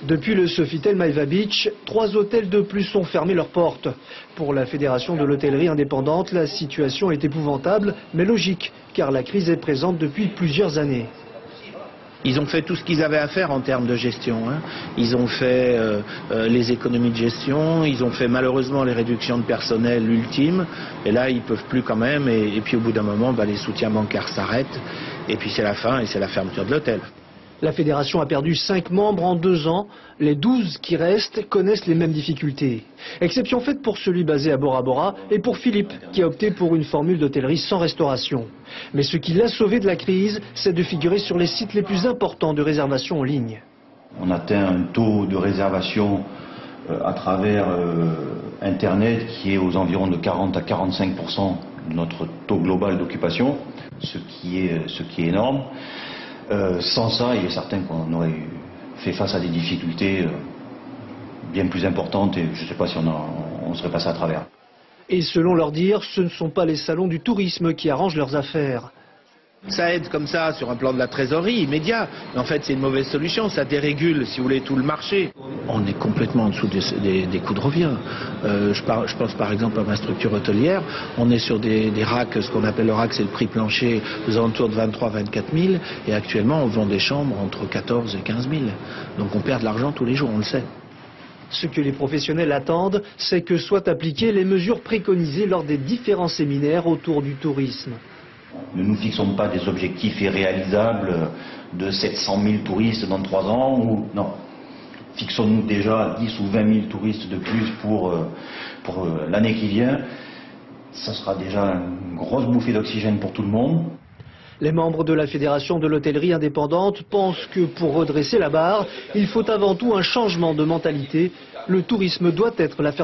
Depuis le Sofitel Maeva Beach, 3 hôtels de plus ont fermé leurs portes. Pour la Fédération de l'hôtellerie indépendante, la situation est épouvantable, mais logique, car la crise est présente depuis plusieurs années. Ils ont fait tout ce qu'ils avaient à faire en termes de gestion. Ils ont fait les économies de gestion, ils ont fait malheureusement les réductions de personnel ultimes. Et là, ils ne peuvent plus quand même. Et puis au bout d'un moment, les soutiens bancaires s'arrêtent. Et puis c'est la fin et c'est la fermeture de l'hôtel. La fédération a perdu 5 membres en 2 ans. Les 12 qui restent connaissent les mêmes difficultés. Exception faite pour celui basé à Bora Bora et pour Philippe, qui a opté pour une formule d'hôtellerie sans restauration. Mais ce qui l'a sauvé de la crise, c'est de figurer sur les sites les plus importants de réservation en ligne. On atteint un taux de réservation à travers Internet qui est aux environs de 40 à 45% de notre taux global d'occupation, ce qui est énorme. Sans ça, il est certain qu'on aurait fait face à des difficultés bien plus importantes et je ne sais pas si on serait passé à travers. Et selon leur dire, ce ne sont pas les salons du tourisme qui arrangent leurs affaires. Ça aide comme ça sur un plan de la trésorerie immédiat, mais en fait c'est une mauvaise solution, ça dérégule si vous voulez tout le marché. On est complètement en dessous des coûts de revient. Je pense par exemple à ma structure hôtelière, on est sur des racks, ce qu'on appelle le rack c'est le prix plancher aux alentours de 23-24 000 et actuellement on vend des chambres entre 14 et 15 000. Donc on perd de l'argent tous les jours, on le sait. Ce que les professionnels attendent, c'est que soient appliquées les mesures préconisées lors des différents séminaires autour du tourisme. Ne nous fixons pas des objectifs irréalisables de 700 000 touristes dans 3 ans. Non. Fixons-nous déjà 10 ou 20 000 touristes de plus pour l'année qui vient. Ça sera déjà une grosse bouffée d'oxygène pour tout le monde. Les membres de la Fédération de l'hôtellerie indépendante pensent que pour redresser la barre, il faut avant tout un changement de mentalité. Le tourisme doit être l'affaire de